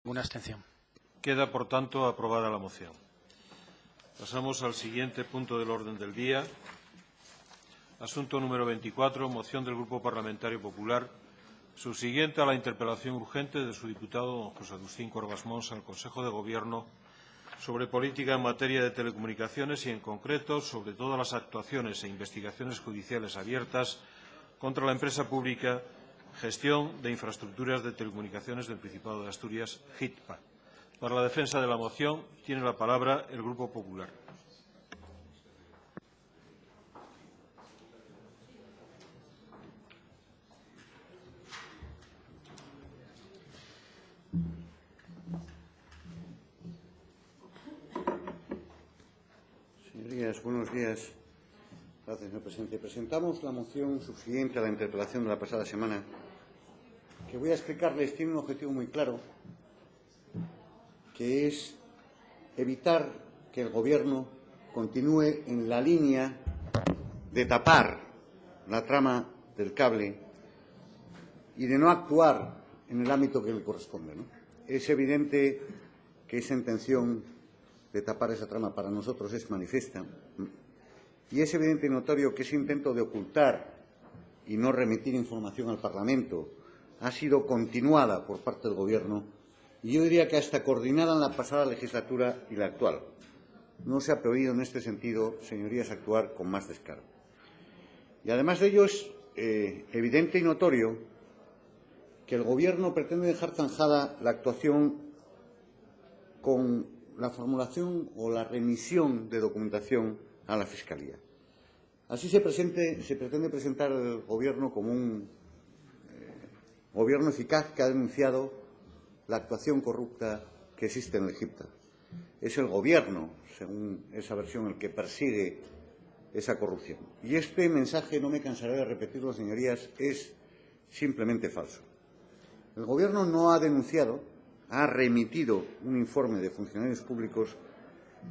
Ninguna abstención. Queda, por tanto, aprobada la moción. Pasamos al siguiente punto del orden del día. Asunto número 24, moción del Grupo Parlamentario Popular, subsiguiente a la interpelación urgente de su diputado don José Agustín Corvas Mons al Consejo de Gobierno sobre política en materia de telecomunicaciones y, en concreto, sobre todas las actuaciones e investigaciones judiciales abiertas contra la empresa pública Gestión de Infraestructuras de Telecomunicaciones del Principado de Asturias, GITPA. Para la defensa de la moción tiene la palabra el Grupo Popular. Señorías, buenos días. Gracias, señor presidente. Presentamos la moción subsiguiente a la interpelación de la pasada semana, que voy a explicarles, tiene un objetivo muy claro, que es evitar que el Gobierno continúe en la línea de tapar la trama del cable y de no actuar en el ámbito que le corresponde, ¿no? Es evidente que esa intención de tapar esa trama para nosotros es manifiesta y es evidente y notorio que ese intento de ocultar y no remitir información al Parlamento ha sido continuada por parte del Gobierno y yo diría que hasta coordinada en la pasada legislatura y la actual. No se ha podido en este sentido, señorías, actuar con más descaro. Y además de ello es evidente y notorio que el Gobierno pretende dejar zanjada la actuación con la formulación o la remisión de documentación a la Fiscalía. Así se pretende presentar el Gobierno como un Gobierno eficaz que ha denunciado la actuación corrupta que existe en el GITPA. Es el Gobierno, según esa versión, el que persigue esa corrupción. Y este mensaje, no me cansaré de repetirlo, señorías, es simplemente falso. El Gobierno no ha denunciado, ha remitido un informe de funcionarios públicos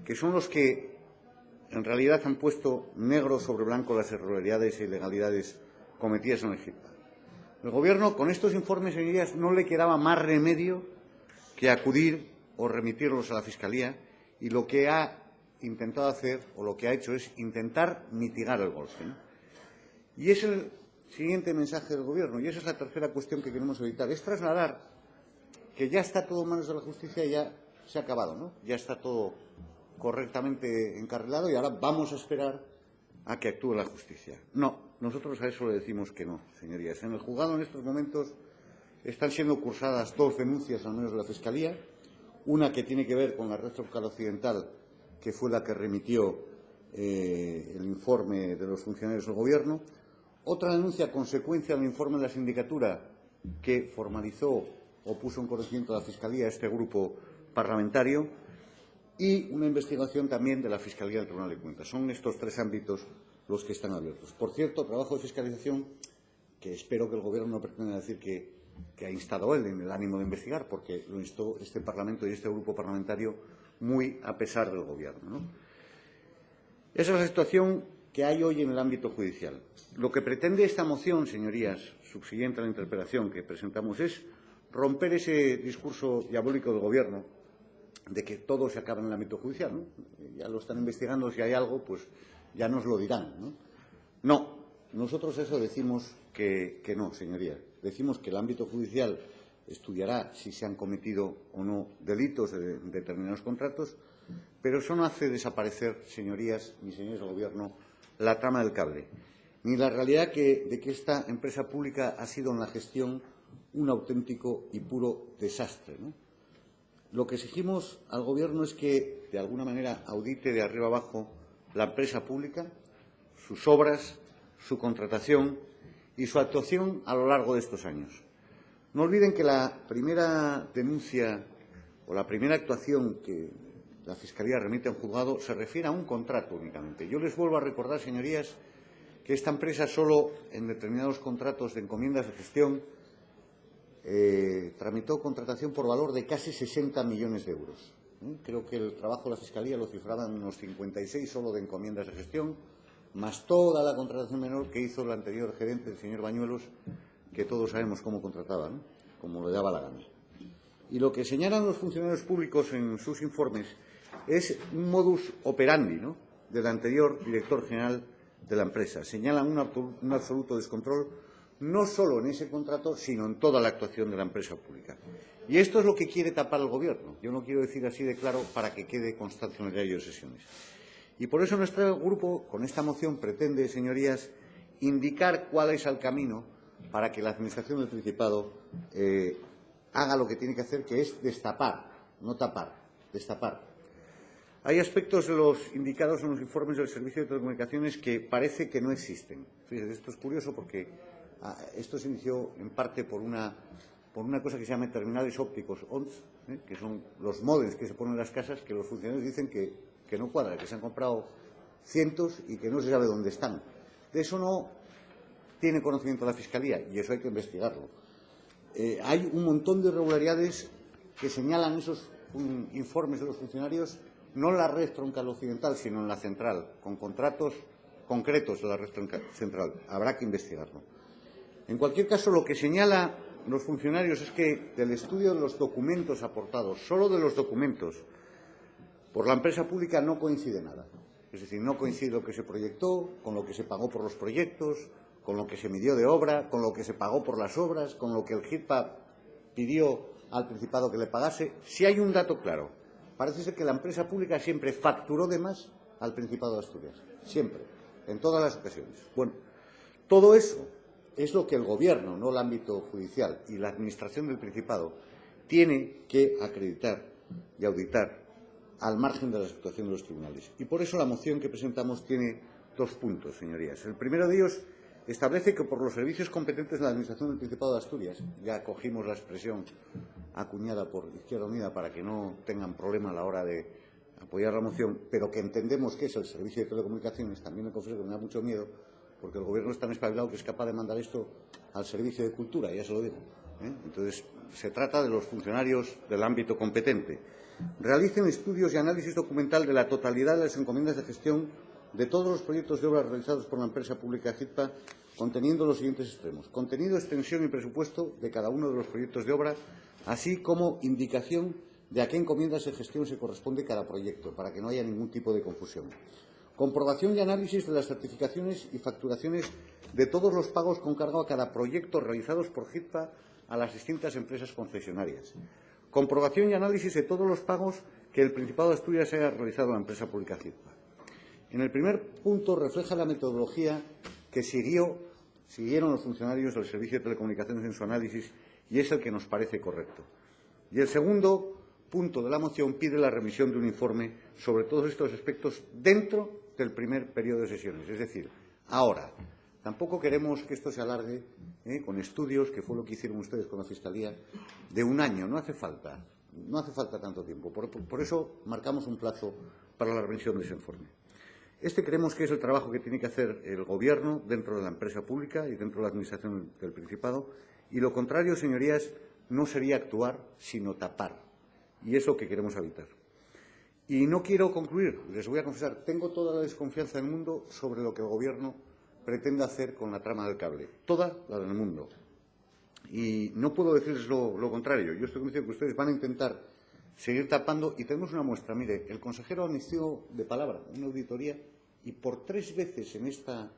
que son los que en realidad han puesto negro sobre blanco las irregularidades e ilegalidades cometidas en el GITPA. El Gobierno, con estos informes, señorías, no le quedaba más remedio que acudir o remitirlos a la Fiscalía y lo que ha intentado hacer o lo que ha hecho es intentar mitigar el golpe, ¿no? Y es el siguiente mensaje del Gobierno, y esa es la tercera cuestión que queremos evitar, es trasladar que ya está todo en manos de la justicia y ya se ha acabado, ¿no? Ya está todo correctamente encarrilado y ahora vamos a esperar a que actúe la justicia. No, nosotros a eso le decimos que no, señorías. En el juzgado en estos momentos están siendo cursadas dos denuncias al menos de la Fiscalía, una que tiene que ver con la Red Troncal Occidental, que fue la que remitió el informe de los funcionarios del Gobierno, otra denuncia a consecuencia del informe de la sindicatura que formalizó o puso en conocimiento de la Fiscalía este grupo parlamentario y una investigación también de la Fiscalía del Tribunal de Cuentas. Son estos tres ámbitos los que están abiertos. Por cierto, trabajo de fiscalización que espero que el Gobierno no pretenda decir que ha instado él en el ánimo de investigar, porque lo instó este Parlamento y este grupo parlamentario muy a pesar del Gobierno, ¿no? Esa es la situación que hay hoy en el ámbito judicial. Lo que pretende esta moción, señorías, subsiguiente a la interpelación que presentamos, es romper ese discurso diabólico del Gobierno de que todo se acaba en el ámbito judicial, ¿no? Ya lo están investigando, si hay algo, pues ya nos lo dirán, ¿no? No, nosotros eso decimos que no, señorías. Decimos que el ámbito judicial estudiará si se han cometido o no delitos de determinados contratos, pero eso no hace desaparecer, señorías, ni señores del Gobierno, la trama del cable, ni la realidad de que esta empresa pública ha sido en la gestión un auténtico y puro desastre, ¿no? Lo que exigimos al Gobierno es que, de alguna manera, audite de arriba abajo la empresa pública, sus obras, su contratación y su actuación a lo largo de estos años. No olviden que la primera denuncia o la primera actuación que la Fiscalía remite a un juzgado se refiere a un contrato únicamente. Yo les vuelvo a recordar, señorías, que esta empresa solo en determinados contratos de encomiendas de gestión tramitó contratación por valor de casi 60 millones de euros. Creo que el trabajo de la Fiscalía lo cifraba en unos 56 solo de encomiendas de gestión, más toda la contratación menor que hizo el anterior gerente, el señor Bañuelos, que todos sabemos cómo contrataba, ¿no? Como le daba la gana. Y lo que señalan los funcionarios públicos en sus informes es un modus operandi, ¿no?, del anterior director general de la empresa. Señalan un absoluto descontrol no solo en ese contrato, sino en toda la actuación de la empresa pública. Y esto es lo que quiere tapar el Gobierno. Yo no quiero decir así de claro para que quede constancia en el diario de sesiones. Y por eso nuestro grupo, con esta moción, pretende, señorías, indicar cuál es el camino para que la Administración del Principado haga lo que tiene que hacer, que es destapar, no tapar, destapar. Hay aspectos de los indicados en los informes del Servicio de Telecomunicaciones que parece que no existen. Fíjense, esto es curioso porque esto se inició en parte por una cosa que se llama terminales ópticos ONS, que son los módems que se ponen en las casas, que los funcionarios dicen que no cuadra, que se han comprado cientos y que no se sabe dónde están. De eso no tiene conocimiento la Fiscalía y eso hay que investigarlo. Hay un montón de irregularidades que señalan esos informes de los funcionarios, no en la red troncal occidental, sino en la central, con contratos concretos de la red central. Habrá que investigarlo. En cualquier caso, lo que señala los funcionarios es que del estudio de los documentos aportados, solo de los documentos, por la empresa pública no coincide nada. Es decir, no coincide lo que se proyectó con lo que se pagó por los proyectos, con lo que se midió de obra, con lo que se pagó por las obras, con lo que el GIPA pidió al Principado que le pagase. Si hay un dato claro, parece ser que la empresa pública siempre facturó de más al Principado de Asturias. Siempre, en todas las ocasiones. Bueno, todo eso es lo que el Gobierno, no el ámbito judicial, y la Administración del Principado tiene que acreditar y auditar al margen de las actuaciones de los tribunales. Y por eso la moción que presentamos tiene dos puntos, señorías. El primero de ellos establece que por los servicios competentes de la Administración del Principado de Asturias, ya cogimos la expresión acuñada por Izquierda Unida para que no tengan problema a la hora de apoyar la moción, pero que entendemos que es el Servicio de Telecomunicaciones, también me confieso que me da mucho miedo, porque el Gobierno es tan espabilado que es capaz de mandar esto al Servicio de Cultura, ya se lo digo. Entonces, se trata de los funcionarios del ámbito competente. Realicen estudios y análisis documental de la totalidad de las encomiendas de gestión de todos los proyectos de obras realizados por la empresa pública GIPA, conteniendo los siguientes extremos: contenido, extensión y presupuesto de cada uno de los proyectos de obra, así como indicación de a qué encomiendas de gestión se corresponde cada proyecto, para que no haya ningún tipo de confusión. Comprobación y análisis de las certificaciones y facturaciones de todos los pagos con cargo a cada proyecto realizados por GIPA a las distintas empresas concesionarias. Comprobación y análisis de todos los pagos que el Principado de Asturias haya realizado a la empresa pública GIPA. En el primer punto refleja la metodología que siguieron los funcionarios del Servicio de Telecomunicaciones en su análisis y es el que nos parece correcto. Y el segundo punto de la moción pide la remisión de un informe sobre todos estos aspectos dentro del primer periodo de sesiones, es decir, ahora. Tampoco queremos que esto se alargue con estudios, que fue lo que hicieron ustedes con la Fiscalía, de un año. No hace falta tanto tiempo. Por eso marcamos un plazo para la remisión de ese informe. Este creemos que es el trabajo que tiene que hacer el Gobierno dentro de la empresa pública y dentro de la Administración del Principado. Y lo contrario, señorías, no sería actuar, sino tapar. Y es lo que queremos evitar. Y no quiero concluir, les voy a confesar, tengo toda la desconfianza del mundo sobre lo que el Gobierno pretende hacer con la trama del cable, toda la del mundo. Y no puedo decirles lo contrario. Yo estoy convencido que ustedes van a intentar seguir tapando y tenemos una muestra. Mire, el consejero anunció de palabra una auditoría y por 3 veces en esta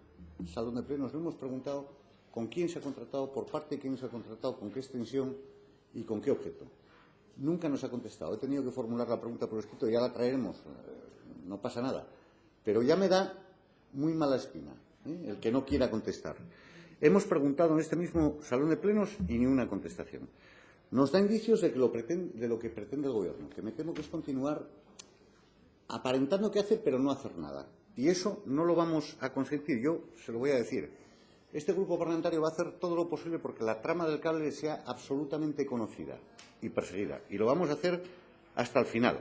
salón de plenos le hemos preguntado con quién se ha contratado, por parte de quién se ha contratado, con qué extensión y con qué objeto. Nunca nos ha contestado. He tenido que formular la pregunta por escrito y ya la traeremos. No pasa nada. Pero ya me da muy mala espina el que no quiera contestar. Hemos preguntado en este mismo salón de plenos y ni una contestación. Nos da indicios de lo que pretende el Gobierno, que me temo que es continuar aparentando que hace, pero no hacer nada. Y eso no lo vamos a consentir. Yo se lo voy a decir. Este grupo parlamentario va a hacer todo lo posible porque la trama del cable sea absolutamente conocida y perseguida. Y lo vamos a hacer hasta el final.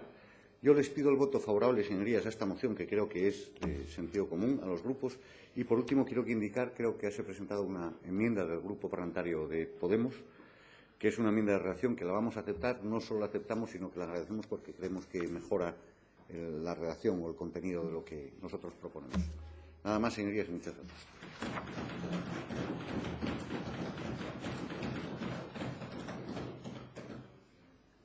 Yo les pido el voto favorable, señorías, a esta moción, que creo que es de sentido común a los grupos. Y, por último, quiero indicar, creo que se ha presentado una enmienda del Grupo Parlamentario de Podemos, que es una enmienda de redacción que la vamos a aceptar. No solo la aceptamos, sino que la agradecemos porque creemos que mejora la redacción o el contenido de lo que nosotros proponemos. Nada más, señorías, y muchas gracias.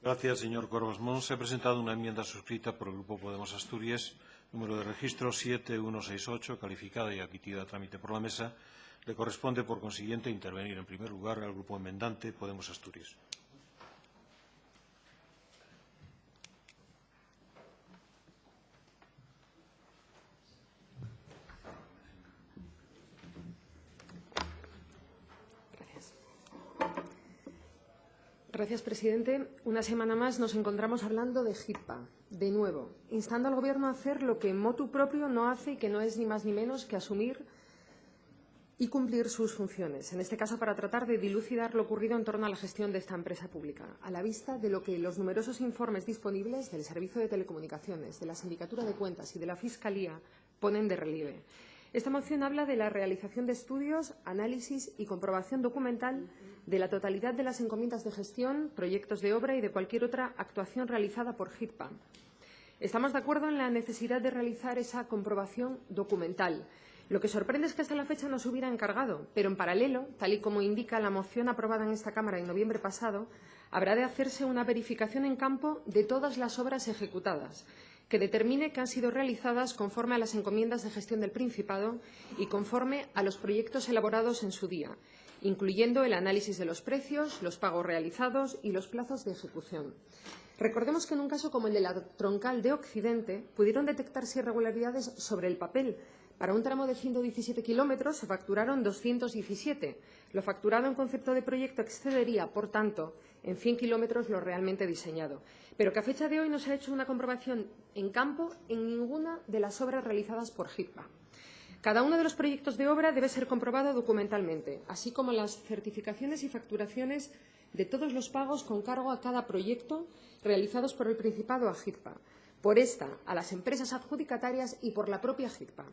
Gracias, señor Corbas Mons. Se ha presentado una enmienda suscrita por el Grupo Podemos Asturias, número de registro 7168, calificada y admitida a trámite por la Mesa. Le corresponde, por consiguiente, intervenir en primer lugar al Grupo enmendante Podemos Asturias. Gracias, presidente. Una semana más nos encontramos hablando de HIPAA, de nuevo, instando al Gobierno a hacer lo que motu propio no hace y que no es ni más ni menos que asumir y cumplir sus funciones, en este caso para tratar de dilucidar lo ocurrido en torno a la gestión de esta empresa pública, a la vista de lo que los numerosos informes disponibles del Servicio de Telecomunicaciones, de la Sindicatura de Cuentas y de la Fiscalía ponen de relieve. Esta moción habla de la realización de estudios, análisis y comprobación documental de la totalidad de las encomiendas de gestión, proyectos de obra y de cualquier otra actuación realizada por HIPAA. Estamos de acuerdo en la necesidad de realizar esa comprobación documental. Lo que sorprende es que hasta la fecha no se hubiera encargado, pero en paralelo, tal y como indica la moción aprobada en esta Cámara en noviembre pasado, habrá de hacerse una verificación en campo de todas las obras ejecutadas, que determine que han sido realizadas conforme a las encomiendas de gestión del Principado y conforme a los proyectos elaborados en su día, incluyendo el análisis de los precios, los pagos realizados y los plazos de ejecución. Recordemos que en un caso como el de la troncal de Occidente pudieron detectarse irregularidades sobre el papel. Para un tramo de 117 kilómetros se facturaron 217. Lo facturado en concepto de proyecto excedería, por tanto, en 100 kilómetros lo realmente diseñado. Pero que a fecha de hoy no se ha hecho una comprobación en campo en ninguna de las obras realizadas por HIPAA. Cada uno de los proyectos de obra debe ser comprobado documentalmente, así como las certificaciones y facturaciones de todos los pagos con cargo a cada proyecto realizados por el Principado a HIPAA, por esta, a las empresas adjudicatarias y por la propia HIPAA.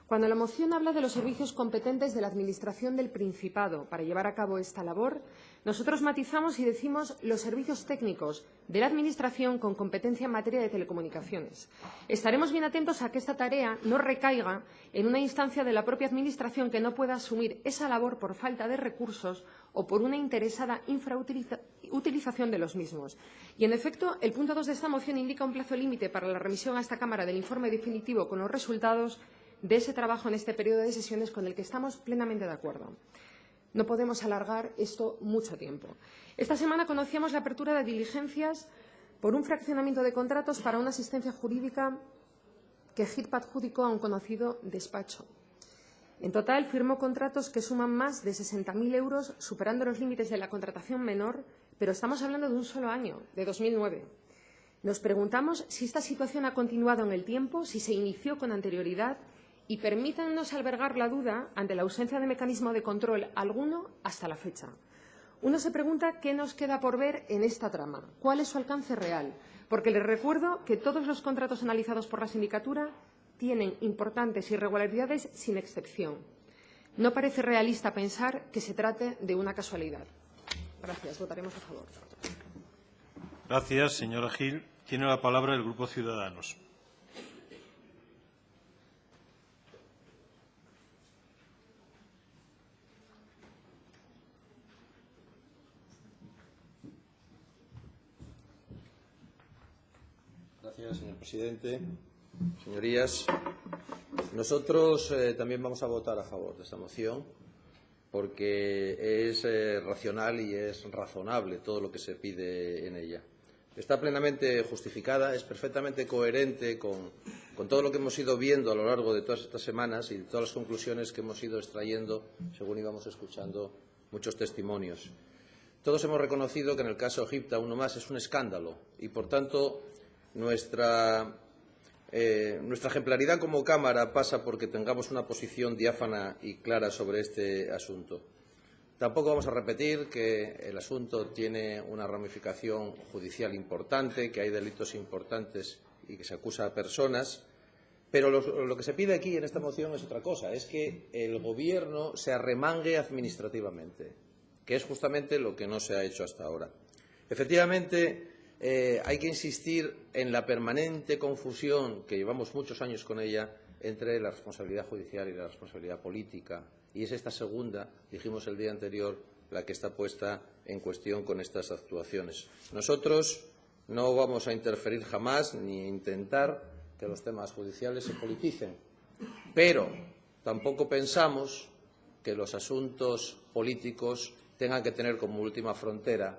Cuando la moción habla de los servicios competentes de la Administración del Principado para llevar a cabo esta labor, nosotros matizamos y decimos los servicios técnicos de la Administración con competencia en materia de telecomunicaciones. Estaremos bien atentos a que esta tarea no recaiga en una instancia de la propia Administración que no pueda asumir esa labor por falta de recursos o por una interesada infrautilización de los mismos. Y, en efecto, el punto 2 de esta moción indica un plazo límite para la remisión a esta Cámara del informe definitivo con los resultados de ese trabajo en este periodo de sesiones con el que estamos plenamente de acuerdo. No podemos alargar esto mucho tiempo. Esta semana conocíamos la apertura de diligencias por un fraccionamiento de contratos para una asistencia jurídica que HIPAA adjudicó a un conocido despacho. En total, firmó contratos que suman más de 60.000 euros, superando los límites de la contratación menor, pero estamos hablando de un solo año, de 2009. Nos preguntamos si esta situación ha continuado en el tiempo, si se inició con anterioridad, y permítannos albergar la duda ante la ausencia de mecanismo de control alguno hasta la fecha. Uno se pregunta qué nos queda por ver en esta trama, cuál es su alcance real, porque les recuerdo que todos los contratos analizados por la sindicatura tienen importantes irregularidades sin excepción. No parece realista pensar que se trate de una casualidad. Gracias. Votaremos a favor. Gracias, señora Gil. Tiene la palabra el Grupo Ciudadanos. Gracias, señor presidente. Señorías, nosotros también vamos a votar a favor de esta moción porque es racional y es razonable todo lo que se pide en ella. Está plenamente justificada, es perfectamente coherente con todo lo que hemos ido viendo a lo largo de todas estas semanas y de todas las conclusiones que hemos ido extrayendo según íbamos escuchando muchos testimonios. Todos hemos reconocido que en el caso HIPAA, uno más, es un escándalo y, por tanto, nuestra ejemplaridad como Cámara pasa porque tengamos una posición diáfana y clara sobre este asunto. Tampoco vamos a repetir que el asunto tiene una ramificación judicial importante, que hay delitos importantes y que se acusa a personas, pero lo que se pide aquí en esta moción es otra cosa, es que el Gobierno se arremangue administrativamente, que es justamente lo que no se ha hecho hasta ahora. Efectivamente, hay que insistir en la permanente confusión, que llevamos muchos años con ella, entre la responsabilidad judicial y la responsabilidad política. Y es esta segunda, dijimos el día anterior, la que está puesta en cuestión con estas actuaciones. Nosotros no vamos a interferir jamás ni intentar que los temas judiciales se politicen. Pero tampoco pensamos que los asuntos políticos tengan que tener como última frontera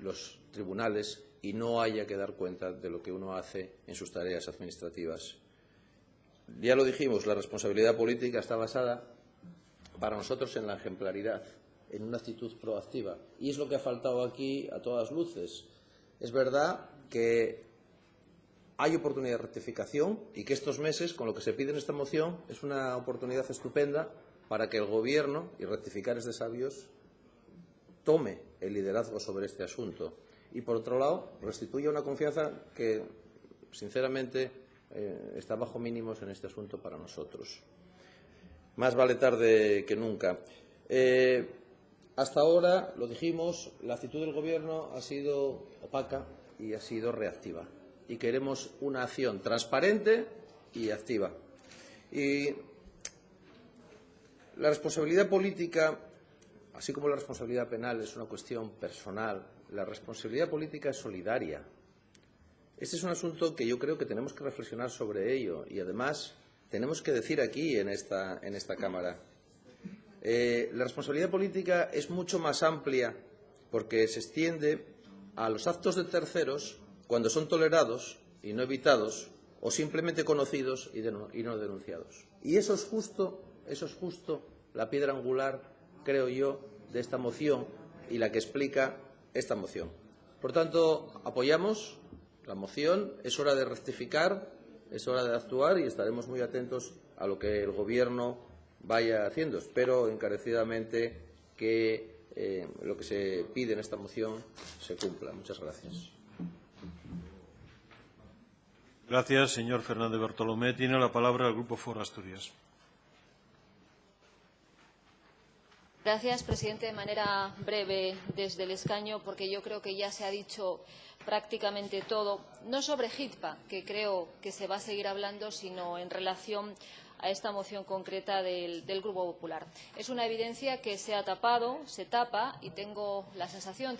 los tribunales y no haya que dar cuenta de lo que uno hace en sus tareas administrativas. Ya lo dijimos, la responsabilidad política está basada para nosotros en la ejemplaridad, en una actitud proactiva. Y es lo que ha faltado aquí a todas luces. Es verdad que hay oportunidad de rectificación y que estos meses, con lo que se pide en esta moción, es una oportunidad estupenda para que el Gobierno, y rectificar es de sabios, tome el liderazgo sobre este asunto. Y, por otro lado, restituya una confianza que, sinceramente, está bajo mínimos en este asunto para nosotros. Más vale tarde que nunca. Hasta ahora, lo dijimos, la actitud del Gobierno ha sido opaca y ha sido reactiva. Y queremos una acción transparente y activa. Y la responsabilidad política, así como la responsabilidad penal, es una cuestión personal. La responsabilidad política es solidaria. Este es un asunto que yo creo que tenemos que reflexionar sobre ello y, además, tenemos que decir aquí en esta Cámara. La responsabilidad política es mucho más amplia porque se extiende a los actos de terceros cuando son tolerados y no evitados o simplemente conocidos y no denunciados. Y eso es justo la piedra angular, creo yo, de esta moción y la que explica esta moción. Por tanto, apoyamos la moción, es hora de rectificar, es hora de actuar y estaremos muy atentos a lo que el Gobierno vaya haciendo. Espero encarecidamente que lo que se pide en esta moción se cumpla. Muchas gracias. Gracias, señor Fernández Bartolomé. Tiene la palabra el Grupo Foro Asturias. Gracias, presidente. De manera breve desde el escaño, porque yo creo que ya se ha dicho prácticamente todo, no sobre HITPA, que creo que se va a seguir hablando, sino en relación a esta moción concreta del Grupo Popular. Es una evidencia que se ha tapado, se tapa, y tenemos la sensación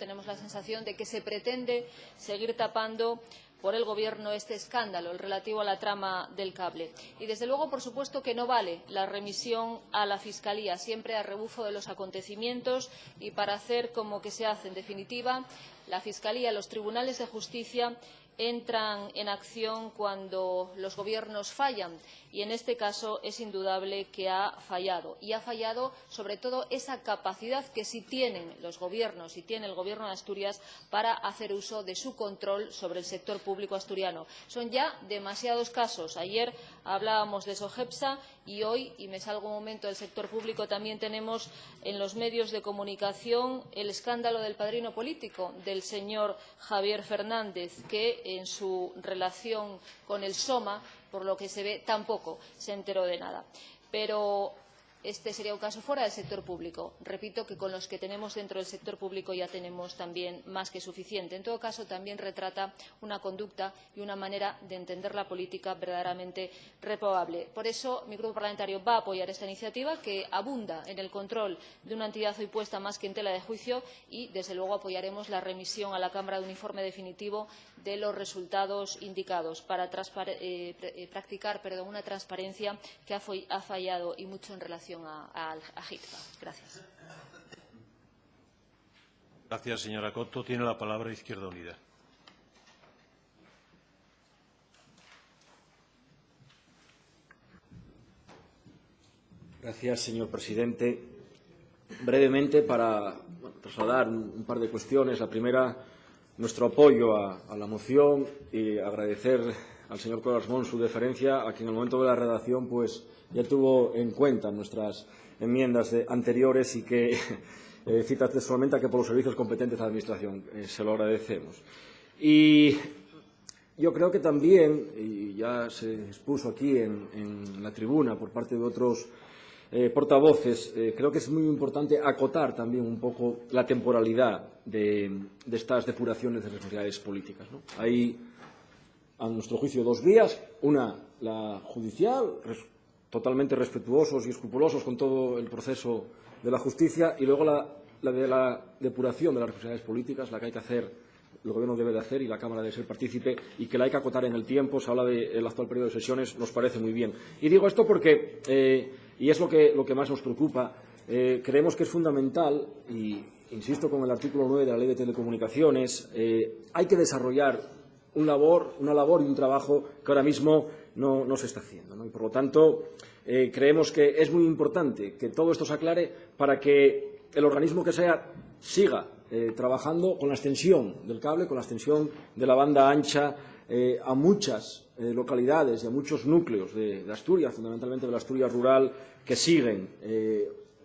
de que se pretende seguir tapando por el Gobierno este escándalo, el relativo a la trama del cable. Y, desde luego, por supuesto que no vale la remisión a la Fiscalía, siempre a rebufo de los acontecimientos y para hacer como que se hace. En definitiva, la Fiscalía, los tribunales de justicia entran en acción cuando los gobiernos fallan y en este caso es indudable que ha fallado. Y ha fallado sobre todo esa capacidad que sí tienen los gobiernos y tiene el Gobierno de Asturias para hacer uso de su control sobre el sector público asturiano. Son ya demasiados casos. Ayer hablábamos de Sogepsa y hoy, y me salgo un momento del sector público, también tenemos en los medios de comunicación el escándalo del padrino político del señor Javier Fernández, que en su relación con el Soma, por lo que se ve, tampoco se enteró de nada. Pero este sería un caso fuera del sector público. Repito que con los que tenemos dentro del sector público ya tenemos también más que suficiente. En todo caso, también retrata una conducta y una manera de entender la política verdaderamente reprobable. Por eso, mi grupo parlamentario va a apoyar esta iniciativa, que abunda en el control de una entidad hoy puesta más que en tela de juicio, y, desde luego, apoyaremos la remisión a la Cámara de un informe definitivo de los resultados indicados para practicar una transparencia que ha fallado y mucho en relación a HITPA. Gracias. Gracias, señora Coto. Tiene la palabra Izquierda Unida. Gracias, señor presidente. Brevemente, para trasladar un par de cuestiones. La primera, nuestro apoyo a la moción y agradecer al señor Colasmón su deferencia, a quien en el momento de la redacción pues ya tuvo en cuenta nuestras enmiendas anteriores y que cita textualmente que por los servicios competentes de la Administración. Se lo agradecemos. Y yo creo que también, y ya se expuso aquí en la tribuna por parte de otros portavoces, creo que es muy importante acotar también un poco la temporalidad de estas depuraciones de responsabilidades políticas, ¿no? Hay, a nuestro juicio, dos vías. Una, la judicial, totalmente respetuosos y escrupulosos con todo el proceso de la justicia, y luego la de la depuración de las responsabilidades políticas, la que hay que hacer el Gobierno debe de hacer y la Cámara debe ser partícipe, y que la hay que acotar en el tiempo. Se habla del actual periodo de sesiones, nos parece muy bien. Y digo esto porque, y es lo que más nos preocupa, creemos que es fundamental, y insisto con el artículo 9 de la Ley de Telecomunicaciones, hay que desarrollar una labor y un trabajo que ahora mismo no se está haciendo, ¿no? Y, por lo tanto, creemos que es muy importante que todo esto se aclare para que el organismo que sea siga trabajando con la extensión del cable, con la extensión de la banda ancha a muchas localidades y a muchos núcleos de Asturias, fundamentalmente de la Asturias rural, que siguen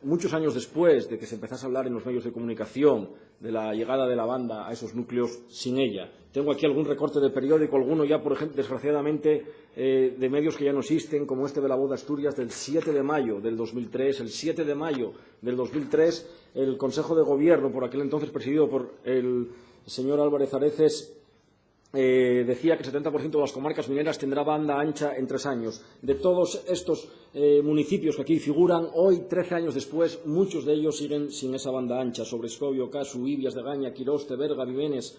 muchos años después de que se empezase a hablar en los medios de comunicación de la llegada de la banda a esos núcleos sin ella. Tengo aquí algún recorte de periódico, alguno ya, por ejemplo, desgraciadamente, de medios que ya no existen, como este de La Voz de Asturias del 7 de mayo del 2003. El 7 de mayo del 2003, el Consejo de Gobierno, por aquel entonces presidido por el señor Álvarez Areces, decía que el 70% de las comarcas mineras tendrá banda ancha en 3 años. De todos estos municipios que aquí figuran, hoy, 13 años después, muchos de ellos siguen sin esa banda ancha. Sobrescobio, Casu, Ibias de Gaña, Quirós, Teberga, Vivenes,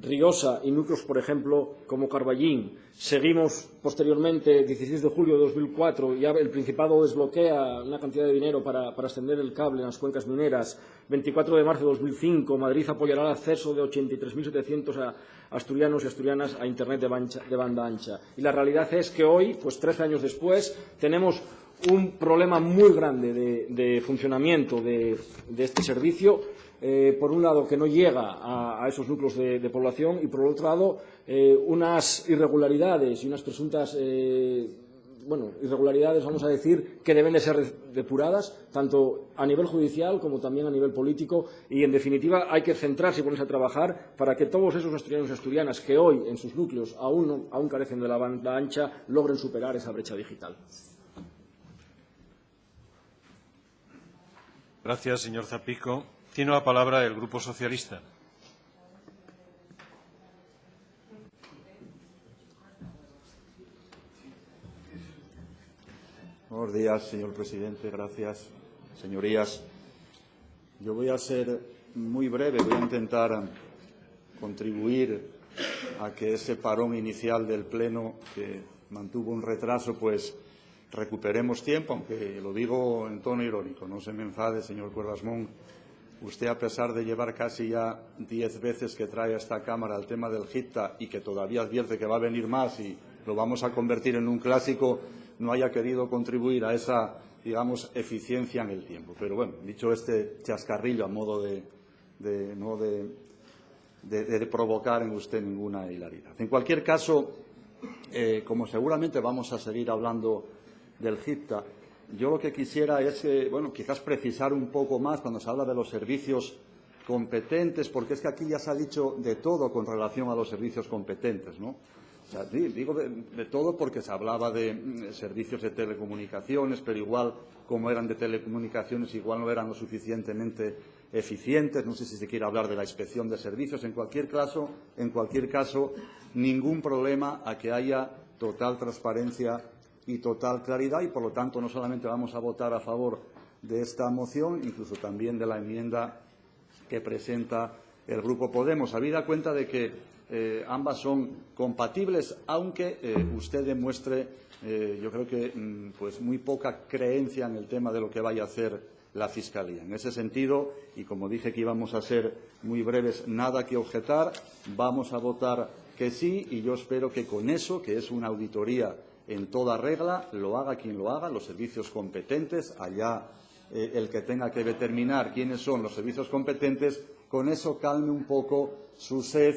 Riosa y núcleos, por ejemplo, como Carballín. Seguimos posteriormente, 16 de julio de 2004, ya el Principado desbloquea una cantidad de dinero para extender el cable en las cuencas mineras. 24 de marzo de 2005, Madrid apoyará el acceso de 83.700 asturianos y asturianas a Internet de banda ancha. Y la realidad es que hoy, pues 13 años después, tenemos un problema muy grande de funcionamiento de este servicio. Por un lado, que no llega a esos núcleos de población, y por otro lado, unas irregularidades y unas presuntas irregularidades, vamos a decir, que deben de ser depuradas, tanto a nivel judicial como también a nivel político, y, en definitiva, hay que centrarse y ponerse a trabajar para que todos esos asturianos y asturianas que hoy en sus núcleos aún carecen de la banda ancha logren superar esa brecha digital. Gracias, señor Zapico. Tiene la palabra el Grupo Socialista. Buenos días, señor presidente. Gracias, señorías. Yo voy a ser muy breve. Voy a intentar contribuir a que ese parón inicial del Pleno, que mantuvo un retraso, pues recuperemos tiempo, aunque lo digo en tono irónico. No se me enfade, señor Cuervasmón. Usted, a pesar de llevar casi ya 10 veces que trae a esta Cámara el tema del GIPTA y que todavía advierte que va a venir más y lo vamos a convertir en un clásico, no haya querido contribuir a esa, digamos, eficiencia en el tiempo. Pero bueno, dicho este chascarrillo a modo de provocar en usted ninguna hilaridad. En cualquier caso, como seguramente vamos a seguir hablando del GIPTA, yo lo que quisiera es, quizás precisar un poco más cuando se habla de los servicios competentes, porque es que aquí ya se ha dicho de todo con relación a los servicios competentes, ¿no? O sea, digo de todo porque se hablaba de servicios de telecomunicaciones, pero igual, como eran de telecomunicaciones, igual no eran lo suficientemente eficientes. No sé si se quiere hablar de la inspección de servicios. En cualquier caso, ningún problema a que haya total transparencia y total claridad, y por lo tanto no solamente vamos a votar a favor de esta moción, incluso también de la enmienda que presenta el Grupo Podemos, habida cuenta de que ambas son compatibles, aunque usted demuestre, yo creo que pues muy poca creencia en el tema de lo que vaya a hacer la Fiscalía. En ese sentido, y como dije que íbamos a ser muy breves, nada que objetar, vamos a votar que sí, y yo espero que con eso, que es una auditoría en toda regla, lo haga quien lo haga, los servicios competentes, allá el que tenga que determinar quiénes son los servicios competentes, con eso calme un poco su sed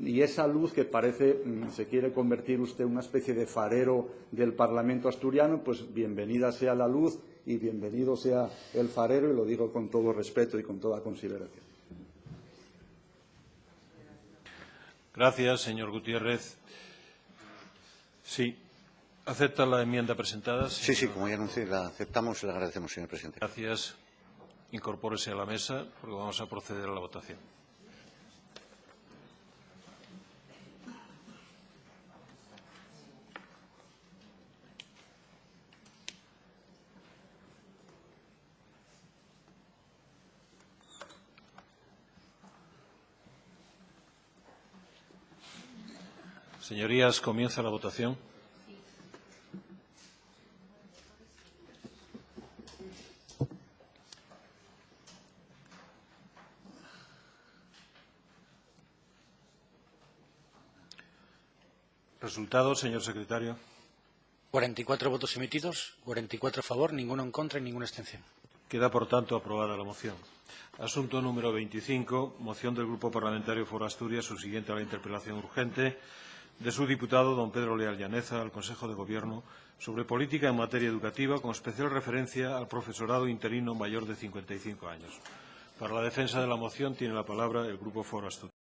y esa luz que parece se quiere convertir usted en una especie de farero del Parlamento asturiano. Pues bienvenida sea la luz y bienvenido sea el farero, y lo digo con todo respeto y con toda consideración. Gracias, señor Gutiérrez. Sí. ¿Acepta la enmienda presentada? Sí, sí, como ya anuncié, la aceptamos y la agradecemos, señor presidente. Gracias. Incorpórese a la mesa porque vamos a proceder a la votación. Señorías, comienza la votación. Resultado, señor secretario. 44 votos emitidos, 44 a favor, ninguno en contra y ninguna abstención. Queda, por tanto, aprobada la moción. Asunto número 25, moción del Grupo Parlamentario Foro Asturias, subsiguiente a la interpelación urgente de su diputado, don Pedro Leal Llaneza, al Consejo de Gobierno sobre política en materia educativa, con especial referencia al profesorado interino mayor de 55 años. Para la defensa de la moción tiene la palabra el Grupo Foro Asturias.